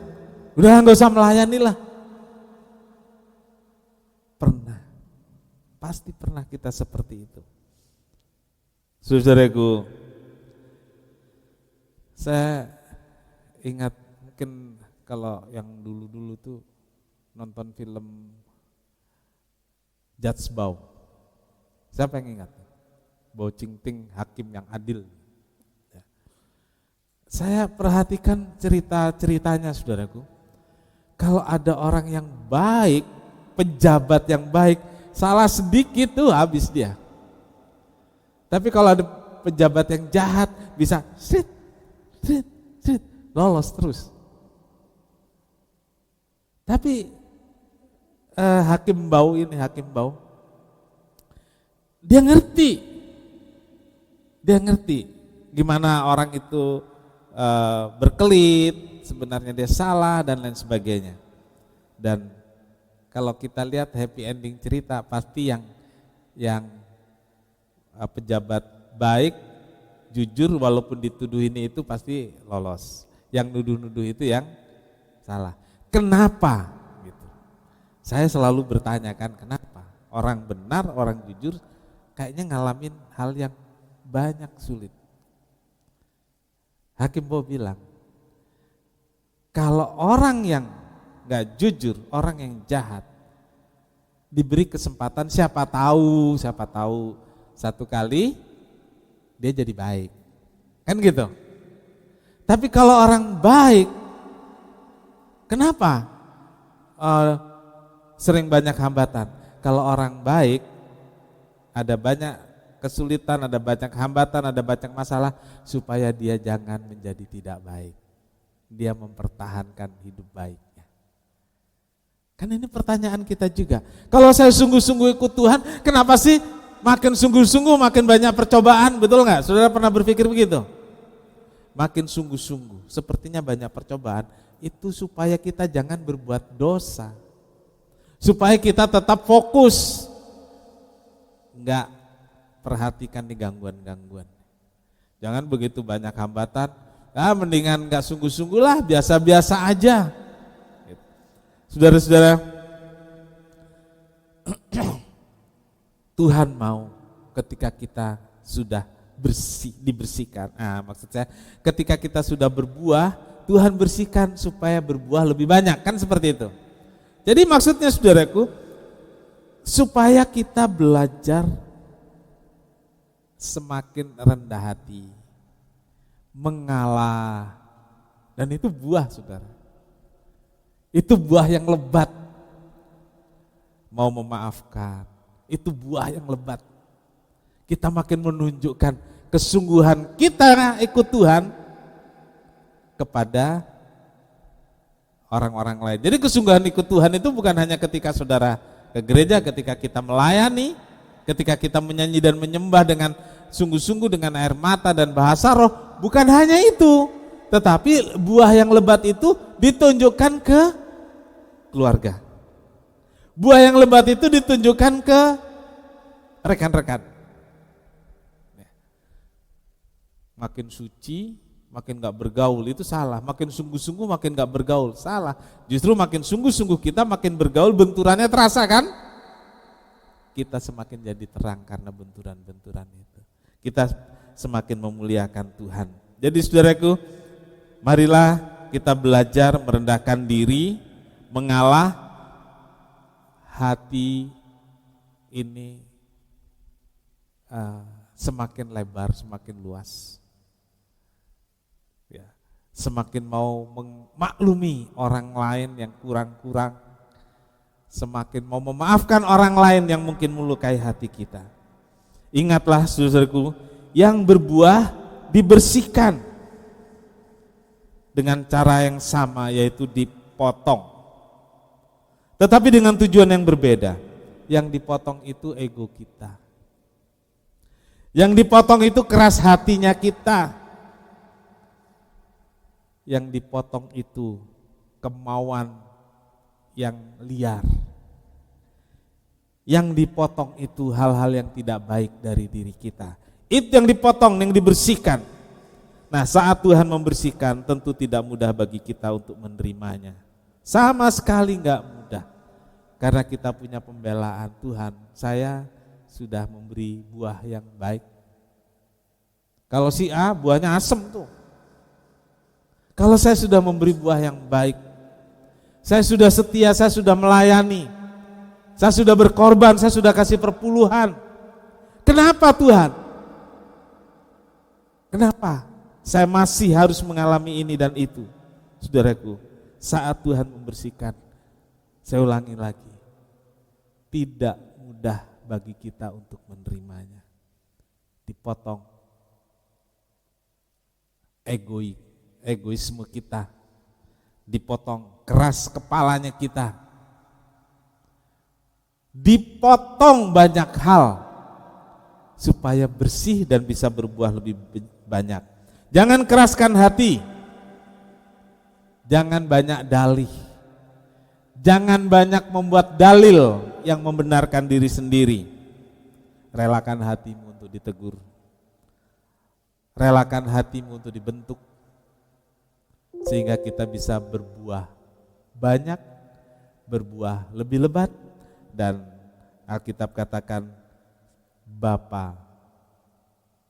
udah nggak usah melayani lah. Pernah, pasti pernah kita seperti itu. Saudaraku, saya ingat mungkin kalau yang dulu-dulu tuh nonton film Judge Bau. Siapa yang ingat? Bau Ching Ting, hakim yang adil. Ya. Saya perhatikan cerita-ceritanya, saudaraku. Kalau ada orang yang baik, pejabat yang baik, salah sedikit tuh habis dia. Tapi kalau ada pejabat yang jahat, bisa sit, lolos terus. Tapi hakim Bau, dia ngerti gimana orang itu berkelit, sebenarnya dia salah dan lain sebagainya. Dan kalau kita lihat happy ending cerita, pasti yang pejabat baik, jujur walaupun dituduh ini itu pasti lolos. Yang nuduh-nuduh itu yang salah. Kenapa? Gitu. Saya selalu bertanyakan kenapa orang benar, orang jujur kayaknya ngalamin hal yang banyak sulit. Hakim Bo bilang, kalau orang yang gak jujur, orang yang jahat, diberi kesempatan siapa tahu satu kali dia jadi baik, kan gitu. Tapi kalau orang baik, kenapa sering banyak hambatan? Kalau orang baik ada banyak kesulitan, ada banyak hambatan, ada banyak masalah, supaya dia jangan menjadi tidak baik. Dia mempertahankan hidup baiknya. Kan ini pertanyaan kita juga. Kalau saya sungguh-sungguh ikut Tuhan, kenapa sih makin sungguh-sungguh makin banyak percobaan, betul nggak? Saudara pernah berpikir begitu? Makin sungguh-sungguh, sepertinya banyak percobaan, itu supaya kita jangan berbuat dosa. Supaya kita tetap fokus. Enggak perhatikan di gangguan-gangguan. Jangan begitu banyak hambatan, mendingan enggak sungguh-sungguh lah, biasa-biasa aja. Saudara-saudara, Tuhan mau ketika kita sudah dibersihkan. Maksud saya ketika kita sudah berbuah, Tuhan bersihkan supaya berbuah lebih banyak, kan seperti itu. Jadi maksudnya saudaraku, supaya kita belajar semakin rendah hati, mengalah, dan itu buah, saudara. Itu buah yang lebat. Mau memaafkan, itu buah yang lebat. Kita makin menunjukkan kesungguhan kita ikut Tuhan kepada orang-orang lain. Jadi kesungguhan ikut Tuhan itu bukan hanya ketika saudara ke gereja, ketika kita melayani, ketika kita menyanyi dan menyembah dengan sungguh-sungguh dengan air mata dan bahasa roh, bukan hanya itu, tetapi buah yang lebat itu ditunjukkan ke keluarga. Buah yang lebat itu ditunjukkan ke rekan-rekan. Makin suci, makin gak bergaul, itu salah. Makin sungguh-sungguh, makin gak bergaul, salah. Justru makin sungguh-sungguh kita makin bergaul, benturannya terasa kan? Kita semakin jadi terang karena benturan-benturan itu. Kita semakin memuliakan Tuhan. Jadi saudaraku, marilah kita belajar merendahkan diri, mengalah hati ini semakin lebar, semakin luas. Ya, semakin mau memaklumi orang lain yang kurang-kurang, semakin mau memaafkan orang lain yang mungkin melukai hati kita. Ingatlah saudaraku, yang berbuah dibersihkan dengan cara yang sama, yaitu dipotong. Tetapi dengan tujuan yang berbeda. Yang dipotong itu ego kita. Yang dipotong itu keras hatinya kita. Yang dipotong itu kemauan yang liar. Yang dipotong itu hal-hal yang tidak baik dari diri kita. Itu yang dipotong, yang dibersihkan. Nah, saat Tuhan membersihkan, tentu tidak mudah bagi kita untuk menerimanya. Sama sekali enggak mudah. Karena kita punya pembelaan, Tuhan, saya sudah memberi buah yang baik. Kalau si A buahnya asem tuh. Kalau saya sudah memberi buah yang baik, saya sudah setia, saya sudah melayani, saya sudah berkorban, saya sudah kasih perpuluhan. Kenapa Tuhan? Kenapa saya masih harus mengalami ini dan itu? Saudaraku, saat Tuhan membersihkan, saya ulangi lagi, tidak mudah bagi kita untuk menerimanya. Dipotong egoisme kita, dipotong keras kepalanya kita, dipotong banyak hal supaya bersih dan bisa berbuah lebih banyak. Jangan keraskan hati, jangan banyak dalih, jangan banyak membuat dalil yang membenarkan diri sendiri. Relakan hatimu untuk ditegur, relakan hatimu untuk dibentuk, sehingga kita bisa berbuah banyak, berbuah lebih lebat, dan Alkitab katakan Bapa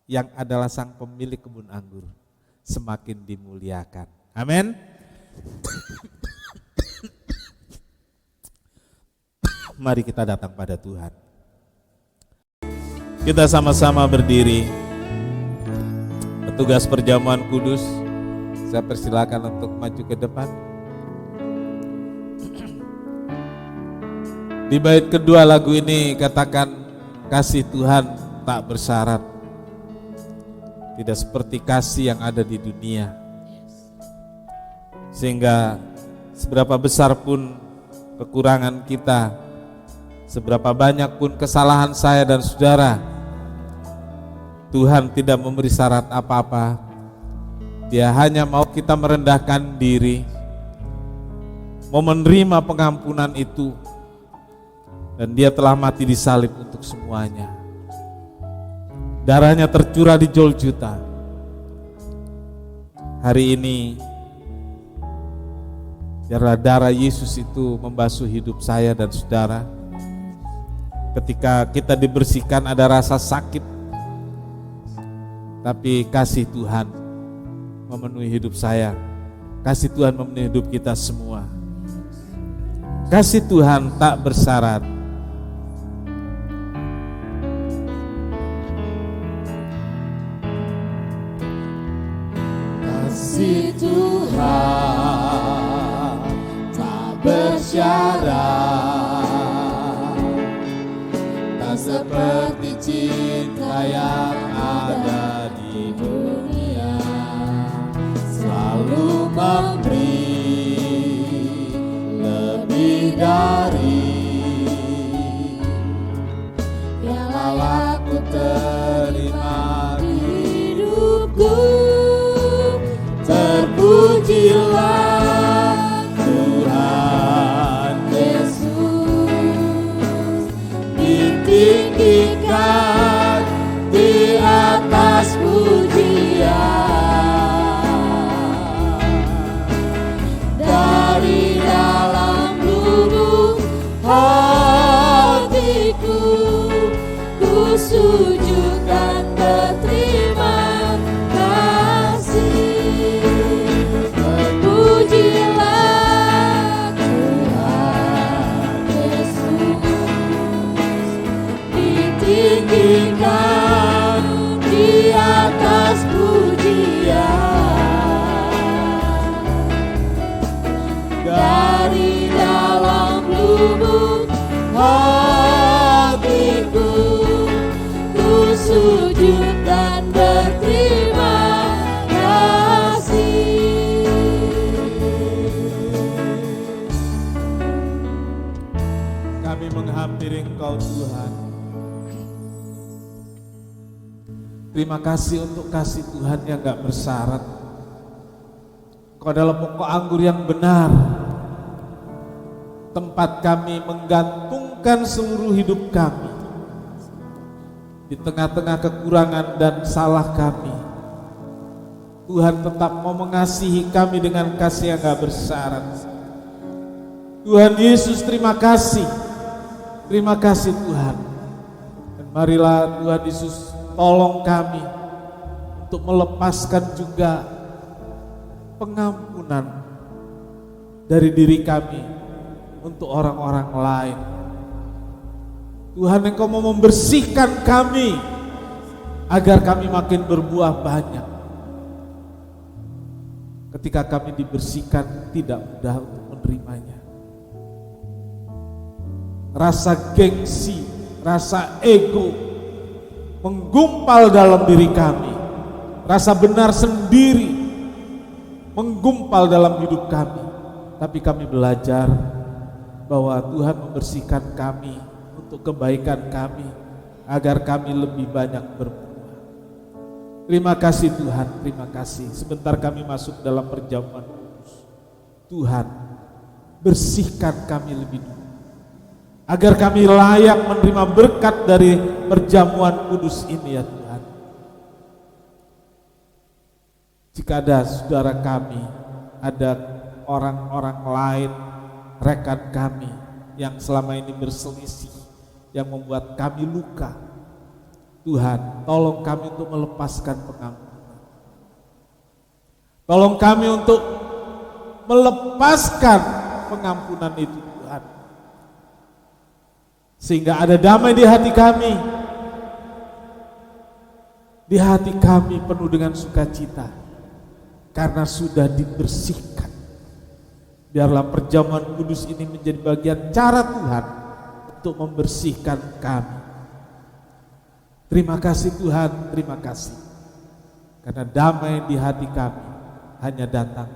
yang adalah sang pemilik kebun anggur semakin dimuliakan. Amin. Mari kita datang pada Tuhan. Kita sama-sama berdiri. Petugas perjamuan kudus, saya persilakan untuk maju ke depan. Di bait kedua lagu ini katakan, kasih Tuhan tak bersyarat, tidak seperti kasih yang ada di dunia. Sehingga seberapa besar pun kekurangan kita, seberapa banyak pun kesalahan saya dan saudara, Tuhan tidak memberi syarat apa-apa. Dia hanya mau kita merendahkan diri, mau menerima pengampunan itu, dan Dia telah mati di salib untuk semuanya. Darahnya tercurah di Golgota. Hari ini biarlah darah Yesus itu membasuh hidup saya dan saudara. Ketika kita dibersihkan ada rasa sakit, tapi kasih Tuhan memenuhi hidup saya. Kasih Tuhan memenuhi hidup kita semua. Kasih Tuhan tak bersyarat. Kasih Tuhan tak bersyarat, tak seperti cinta yang ada di dunia, selalu memberi lebih dari yang layak ku terima di hidupku. Terpujilah Tuhan Yesus, ditinggikan dari dalam lubuk hatiku, ku sujud dan berterima kasih. Kami menghampiri Engkau Tuhan. Terima kasih untuk kasih Tuhan yang gak bersyarat. Kau adalah pokok anggur yang benar, tempat kami menggantungkan seluruh hidup kami. Di tengah-tengah kekurangan dan salah kami, Tuhan tetap mau mengasihi kami dengan kasih yang gak bersyarat. Tuhan Yesus, terima kasih. Terima kasih Tuhan. Dan marilah Tuhan Yesus tolong kami untuk melepaskan juga pengampunan dari diri kami untuk orang-orang lain. Tuhan, Engkau mau membersihkan kami agar kami makin berbuah banyak. Ketika kami dibersihkan, tidak mudah untuk menerimanya. Rasa gengsi, rasa ego menggumpal dalam diri kami. Rasa benar sendiri menggumpal dalam hidup kami. Tapi kami belajar bahwa Tuhan membersihkan kami untuk kebaikan kami, agar kami lebih banyak berbuah. Terima kasih Tuhan, terima kasih. Sebentar kami masuk dalam perjamuan kudus. Tuhan, bersihkan kami lebih dulu, agar kami layak menerima berkat dari perjamuan kudus ini ya Tuhan. Jika ada saudara kami, ada orang-orang lain, rekan kami yang selama ini berselisih, yang membuat kami luka, Tuhan, tolong kami untuk melepaskan pengampunan. Tolong kami untuk melepaskan pengampunan itu Tuhan, sehingga ada damai di hati kami. Di hati kami penuh dengan sukacita karena sudah dibersihkan. Biarlah perjamuan kudus ini menjadi bagian cara Tuhan untuk membersihkan kami. Terima kasih Tuhan, terima kasih. Karena damai di hati kami hanya datang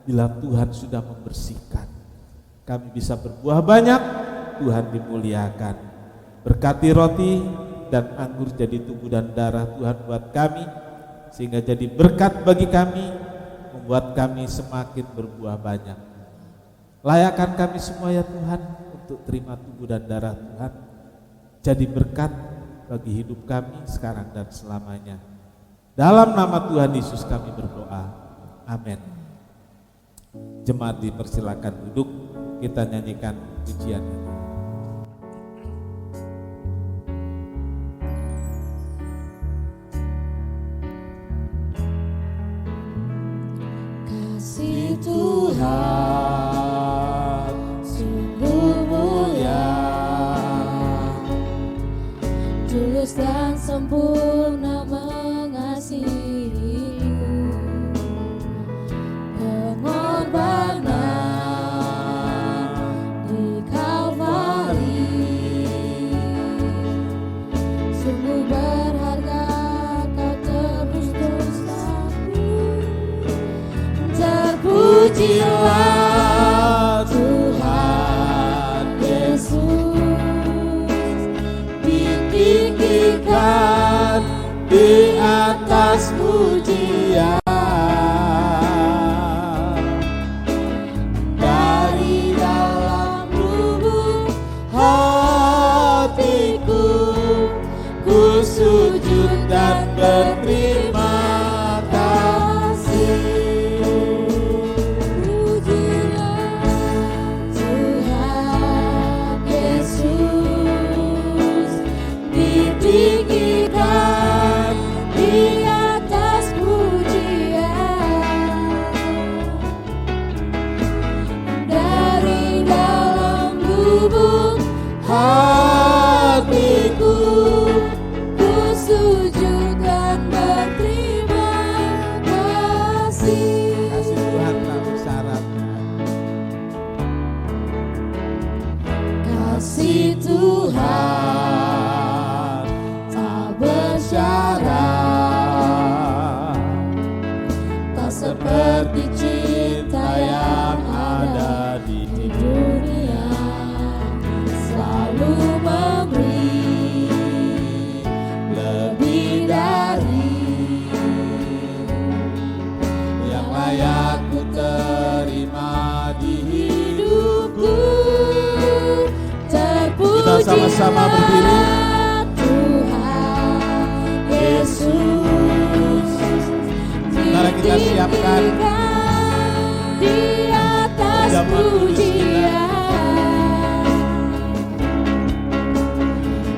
bila Tuhan sudah membersihkan. Kami bisa berbuah banyak, Tuhan dimuliakan. Berkati roti dan anggur jadi tubuh dan darah Tuhan buat kami, sehingga jadi berkat bagi kami, membuat kami semakin berbuah banyak. Layakkan kami semua ya Tuhan untuk terima tubuh dan darah Tuhan, jadi berkat bagi hidup kami sekarang dan selamanya. Dalam nama Tuhan Yesus kami berdoa, amin. Jemaat dipersilakan duduk, kita nyanyikan pujian ini. Kasih Tuhan sungguh mulia, tulus dan sempurna mengasihiku. Pengorbanan di Kalvari sungguh berharga, Kau tebus dosaku. Terpujilah Tuhan Yesus, ditinggikan di atas pujian. Dari dalam lubuk hatiku, ku sujud dan berterima kasih. Tuhan Yesus, ditinggikan di atas pujian. Dari dalam lubuk hatiku, ku sujud dan berterima kasih. Kasih Tuhan tak bersyarat. sama-sama berdiri. Tuhan Yesus, Mari kita siapkan di atas Zaman kudus pujian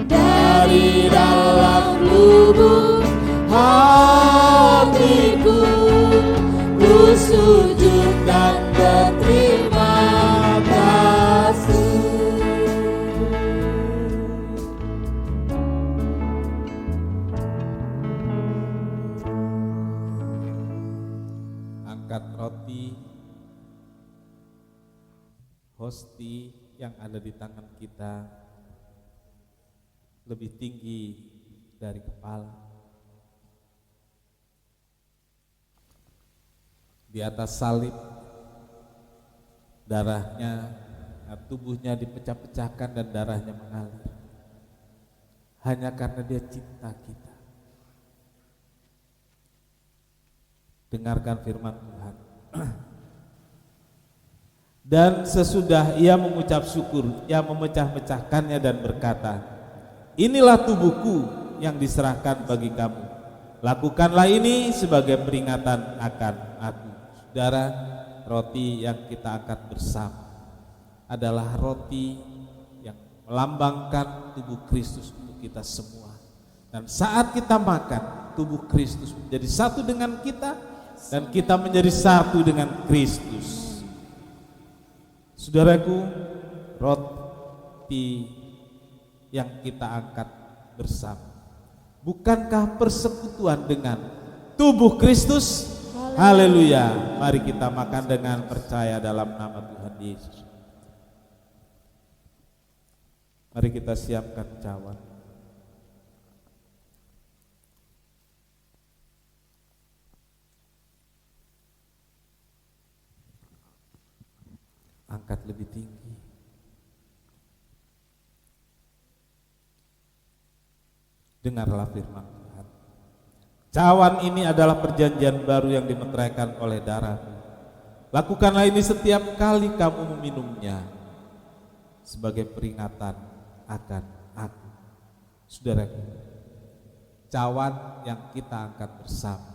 dari dalam lubuk hatiku, ku sujud dan berterima kasih. Angkat roti, hosti yang ada di tangan kita lebih tinggi dari kepala. Di atas salib, darahnya, tubuhnya dipecah-pecahkan dan darahnya mengalir. Hanya karena dia cinta kita. Dengarkan firman Tuhan. Dan sesudah ia mengucap syukur, ia memecah-mecahkannya dan berkata, inilah tubuhku yang diserahkan bagi kamu. Lakukanlah ini sebagai peringatan akan aku. Saudara, roti yang kita angkat bersama adalah roti yang melambangkan tubuh Kristus untuk kita semua. Dan saat kita makan, tubuh Kristus menjadi satu dengan kita dan kita menjadi satu dengan Kristus. Saudaraku, roti yang kita angkat bersama, bukankah persekutuan dengan tubuh Kristus? Haleluya. Mari kita makan dengan percaya dalam nama Tuhan Yesus. Mari kita siapkan cawan. Angkat lebih tinggi. Dengarlah firman Tuhan. Cawan ini adalah perjanjian baru yang dimeteraikan oleh darah-Mu. Lakukanlah ini setiap kali kamu meminumnya sebagai peringatan akan aku. Saudaraku, cawan yang kita angkat bersama,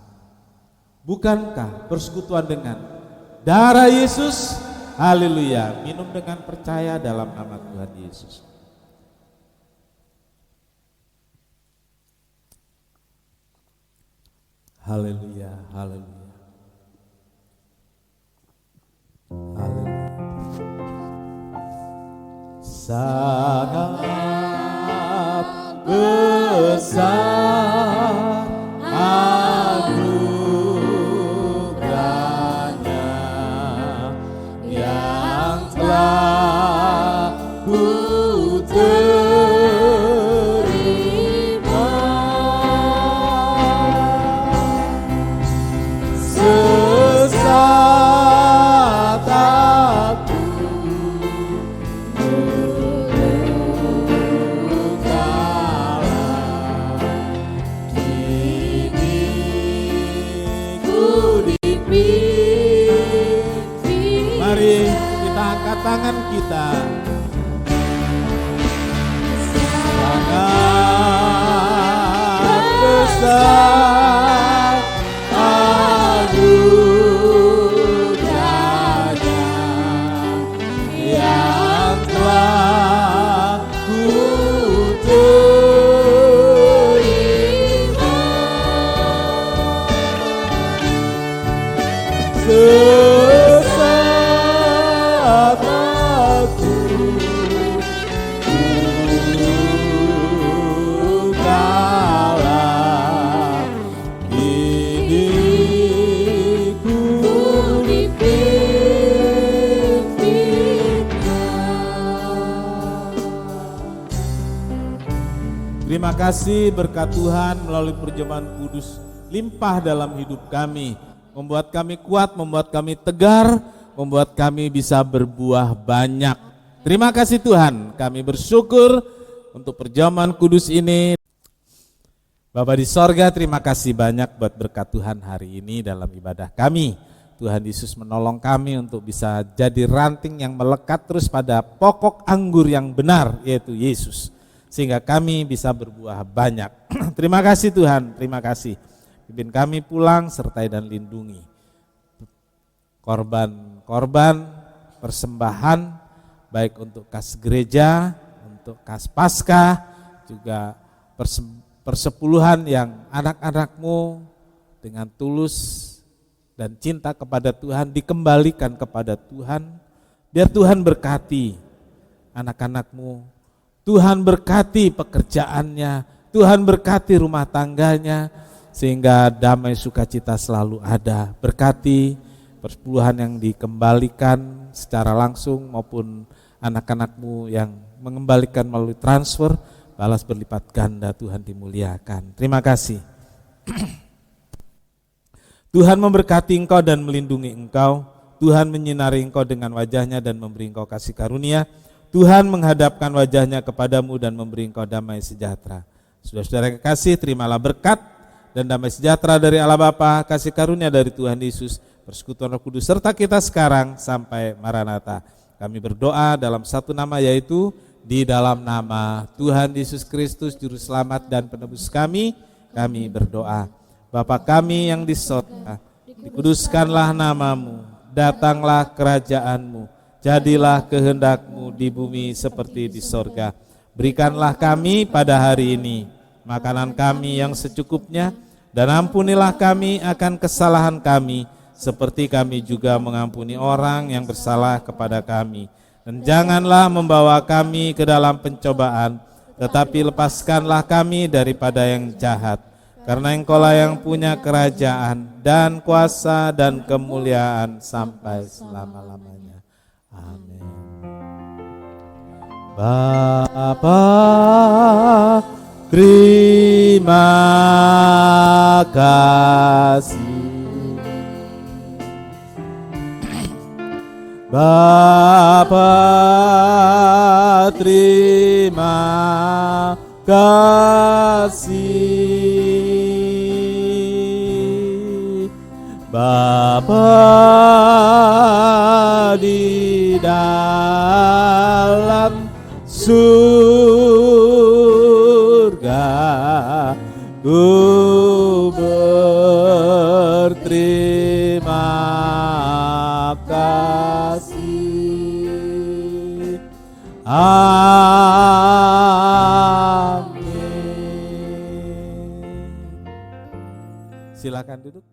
bukankah persekutuan dengan darah Yesus? Haleluya. Minum dengan percaya dalam nama Tuhan Yesus. Haleluya, haleluya. Haleluya. Sangat besar anugerahnya yang telah ku terima. Sesaat aku kalah, kini ku dipimpin. Mari kita angkat tangan kita. Sangat besar anugerahnya yang telah ku terima. Sesaat aku kalah, kini ku Terima kasih berkat Tuhan melalui perjamuan kudus limpah dalam hidup kami, membuat kami kuat, membuat kami tegar, membuat kami bisa berbuah banyak. Terima kasih Tuhan, kami bersyukur untuk perjamuan kudus ini. Bapa di sorga, terima kasih banyak buat berkat Tuhan hari ini dalam ibadah kami. Tuhan Yesus menolong kami untuk bisa jadi ranting yang melekat terus pada pokok anggur yang benar, yaitu Yesus. sehingga kami bisa berbuah banyak. Terima kasih Tuhan, terima kasih. Pimpin kami pulang, sertai dan lindungi korban-korban persembahan, baik untuk kas gereja, untuk kas Paskah, juga persepuluhan yang anak-anakmu dengan tulus dan cinta kepada Tuhan dikembalikan kepada Tuhan. Biar Tuhan berkati anak-anakmu, Tuhan berkati pekerjaannya, Tuhan berkati rumah tangganya, sehingga damai sukacita selalu ada. Berkati persepuluhan yang dikembalikan secara langsung maupun anak-anakmu yang mengembalikan melalui transfer, balas berlipat ganda. Tuhan dimuliakan. Terima kasih. Tuhan memberkati engkau dan melindungi engkau. Tuhan menyinari engkau dengan wajahnya dan memberi engkau kasih karunia. Tuhan menghadapkan wajahnya kepadamu dan memberi engkau damai sejahtera. Saudara-saudara yang kekasih, terimalah berkat dan damai sejahtera dari Allah Bapa, kasih karunia dari Tuhan Yesus, persekutuan Roh Kudus serta kita sekarang sampai Maranatha. Kami berdoa dalam satu nama, yaitu di dalam nama Tuhan Yesus Kristus Juru Selamat dan Penebus kami berdoa. Bapa kami yang di sorga, dikuduskanlah namamu, datanglah kerajaanmu, jadilah kehendakmu di bumi seperti di sorga. Berikanlah kami pada hari ini makanan kami yang secukupnya, dan ampunilah kami akan kesalahan kami, seperti kami juga mengampuni orang yang bersalah kepada kami. Dan janganlah membawa kami ke dalam pencobaan, tetapi lepaskanlah kami daripada yang jahat. Karena Engkaulah yang punya kerajaan dan kuasa dan kemuliaan sampai selama-lamanya. Amin. Bapa, terima kasih. Bapa, terima kasih. Bapa di dalam surga, ku berterima kasih. Amin. Silakan duduk.